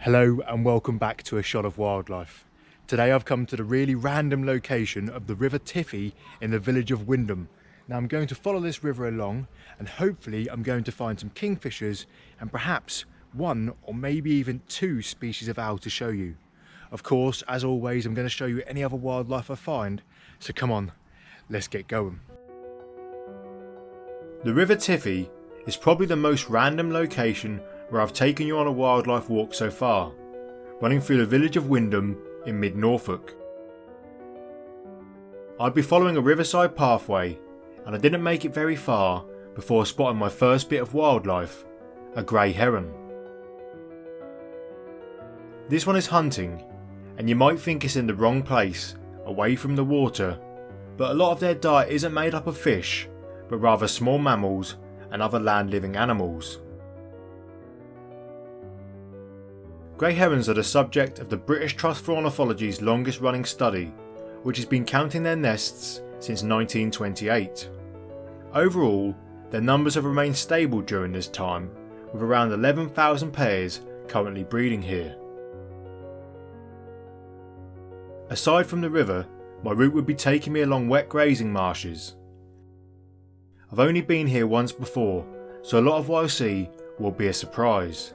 Hello and welcome back to A Shot of Wildlife. Today I've come to the really random location of the River Tiffey in the village of Wymondham. Now I'm going to follow this river along and hopefully I'm going to find some kingfishers and perhaps one or maybe even two species of owl to show you. Of course, as always, I'm going to show you any other wildlife I find, so come on, let's get going. The River Tiffey is probably the most random location where I've taken you on a wildlife walk so far, running through the village of Wymondham in mid-Norfolk. I'd be following a riverside pathway and I didn't make it very far before spotting my first bit of wildlife, a grey heron. This one is hunting and you might think it's in the wrong place, away from the water, but a lot of their diet isn't made up of fish, but rather small mammals and other land-living animals. Grey herons are the subject of the British Trust for Ornithology's longest running study, which has been counting their nests since 1928. Overall, their numbers have remained stable during this time, with around 11,000 pairs currently breeding here. Aside from the river, my route would be taking me along wet grazing marshes. I've only been here once before, so a lot of what I see will be a surprise.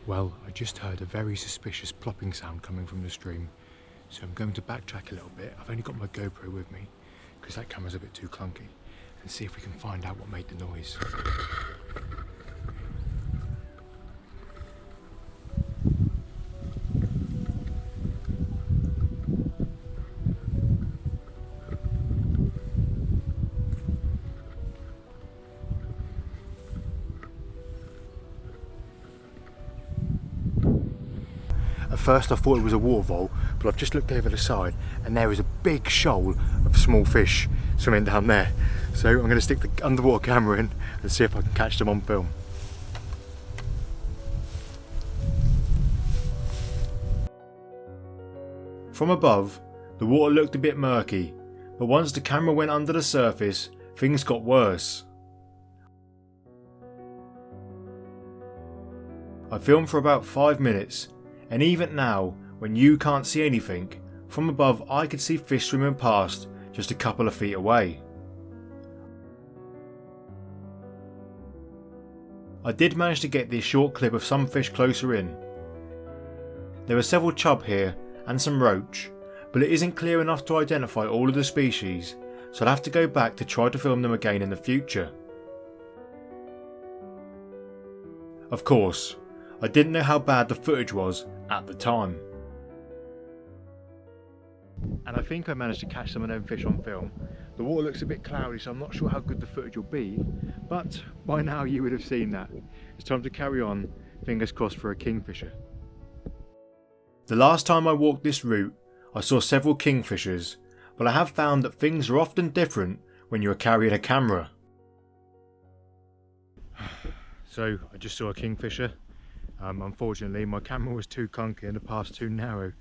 Well, I just heard a very suspicious plopping sound coming from the stream, so I'm going to backtrack a little bit. I've only got my GoPro with me, because that camera's a bit too clunky, and see if we can find out what made the noise. At first I thought it was a water vole, but I've just looked over the side and there is a big shoal of small fish swimming down there. So I'm going to stick the underwater camera in and see if I can catch them on film. From above, the water looked a bit murky, but once the camera went under the surface, things got worse. I filmed for about 5 minutes. And even now, when you can't see anything, from above I could see fish swimming past just a couple of feet away. I did manage to get this short clip of some fish closer in. There are several chub here and some roach, but it isn't clear enough to identify all of the species, so I'll have to go back to try to film them again in the future. Of course, I didn't know how bad the footage was at the time. And I think I managed to catch some of them fish on film. The water looks a bit cloudy, so I'm not sure how good the footage will be, but by now you would have seen that. It's time to carry on, fingers crossed for a kingfisher. The last time I walked this route, I saw several kingfishers, but I have found that things are often different when you are carrying a camera. So I just saw a kingfisher. Unfortunately my camera was too clunky and the path's too narrow.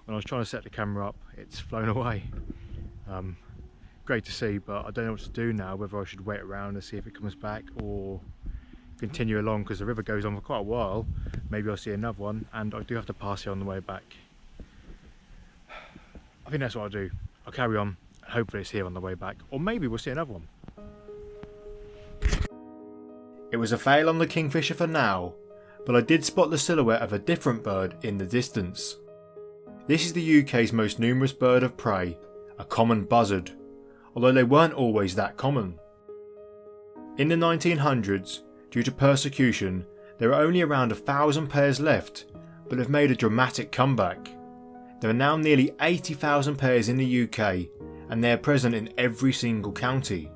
When I was trying to set the camera up, it's flown away. Great to see, but I don't know what to do now, whether I should wait around and see if it comes back or continue along, because the river goes on for quite a while. Maybe I'll see another one, and I do have to pass it on the way back. I think that's what I'll do. I'll carry on, and hopefully it's here on the way back, or maybe we'll see another one. It was a fail on the kingfisher for now, but I did spot the silhouette of a different bird in the distance. This is the UK's most numerous bird of prey, a common buzzard, although they weren't always that common. In the 1900s, due to persecution, there are only around 1,000 pairs left, but have made a dramatic comeback. There are now nearly 80,000 pairs in the UK, and they are present in every single county.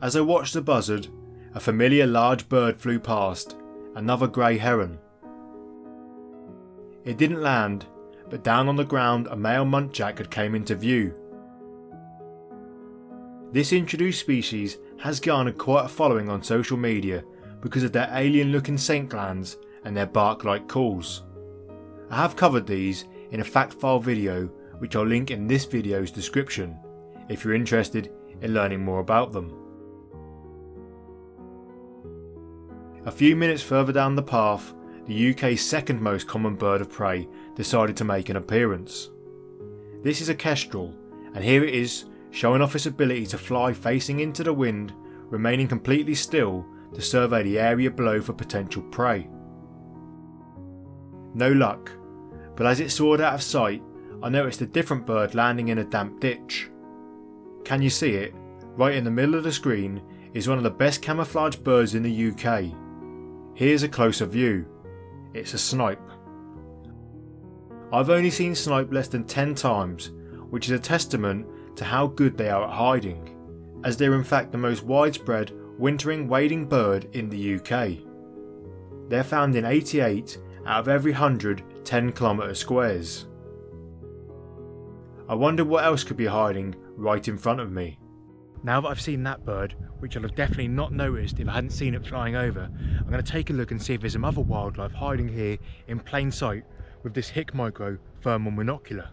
As I watched the buzzard, a familiar large bird flew past, another grey heron. It didn't land, but down on the ground a male muntjac had came into view. This introduced species has garnered quite a following on social media because of their alien looking scent glands and their bark-like calls. I have covered these in a fact file video which I'll link in this video's description if you're interested in learning more about them. A few minutes further down the path, the UK's second most common bird of prey decided to make an appearance. This is a kestrel, and here it is, showing off its ability to fly facing into the wind, remaining completely still to survey the area below for potential prey. No luck, but as it soared out of sight, I noticed a different bird landing in a damp ditch. Can you see it? Right in the middle of the screen is one of the best camouflaged birds in the UK. Here's a closer view. It's a snipe. I've only seen snipe less than 10 times, which is a testament to how good they are at hiding, as they're in fact the most widespread wintering wading bird in the UK. They're found in 88 out of every 100 10km squares. I wonder what else could be hiding right in front of me. Now that I've seen that bird, which I'd have definitely not noticed if I hadn't seen it flying over, I'm going to take a look and see if there's some other wildlife hiding here in plain sight with this Hick Micro thermal monocular.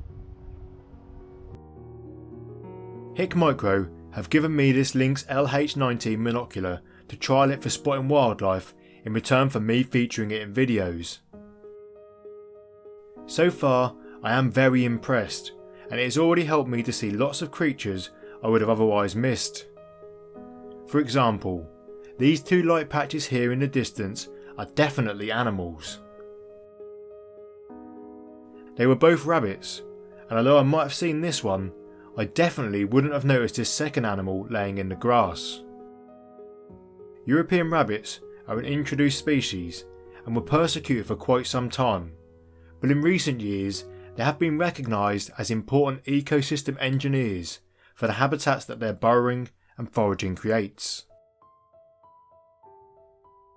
Hick Micro have given me this Lynx LH19 monocular to trial it for spotting wildlife in return for me featuring it in videos. So far, I am very impressed, and it has already helped me to see lots of creatures I would have otherwise missed. For example, these two light patches here in the distance are definitely animals. They were both rabbits, and although I might have seen this one, I definitely wouldn't have noticed this second animal laying in the grass. European rabbits are an introduced species and were persecuted for quite some time, but in recent years they have been recognised as important ecosystem engineers for the habitats that their burrowing and foraging creates.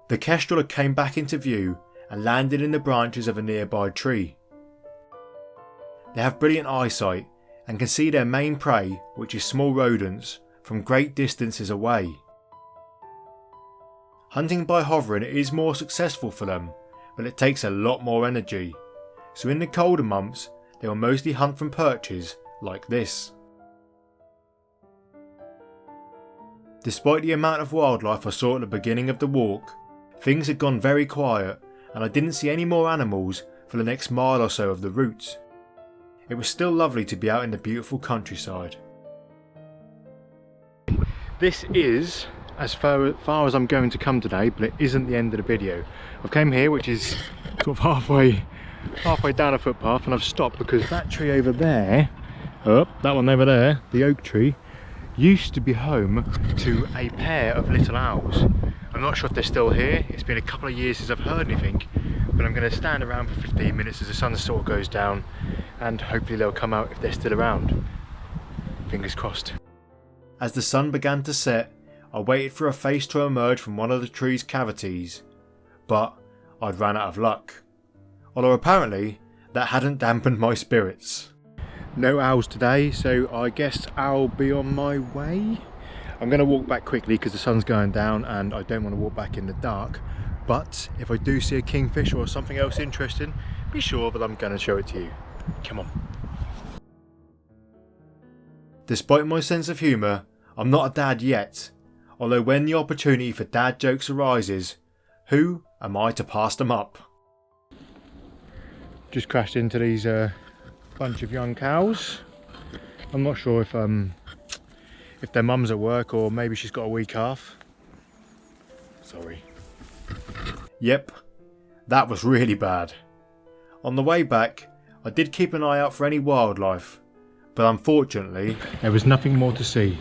The kestrel came back into view and landed in the branches of a nearby tree. They have brilliant eyesight and can see their main prey, which is small rodents, from great distances away. Hunting by hovering is more successful for them, but it takes a lot more energy, so in the colder months they will mostly hunt from perches like this. Despite the amount of wildlife I saw at the beginning of the walk, things had gone very quiet and I didn't see any more animals for the next mile or so of the route. It was still lovely to be out in the beautiful countryside. This is as far as I'm going to come today, but it isn't the end of the video. I've came here, which is sort of halfway down a footpath, and I've stopped because that tree over there, that one over there, the oak tree, used to be home to a pair of little owls. I'm not sure if they're still here. It's been a couple of years since I've heard anything, but I'm going to stand around for 15 minutes as the sun sort of goes down, and hopefully they'll come out if they're still around. Fingers crossed. As the sun began to set, I waited for a face to emerge from one of the tree's cavities, but I'd ran out of luck. Although apparently that hadn't dampened my spirits. No owls today, so I guess I'll be on my way. I'm going to walk back quickly because the sun's going down and I don't want to walk back in the dark, but if I do see a kingfisher or something else interesting, be sure that I'm going to show it to you. Come on. Despite my sense of humour, I'm not a dad yet, although when the opportunity for dad jokes arises, who am I to pass them up? Just crashed into these bunch of young cows. I'm not sure if their mum's at work or maybe she's got a wee calf. Sorry. Yep, that was really bad. On the way back, I did keep an eye out for any wildlife, but unfortunately there was nothing more to see.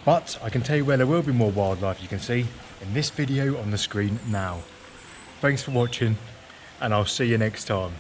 But I can tell you where there will be more wildlife you can see in this video on the screen now. Thanks for watching, and I'll see you next time.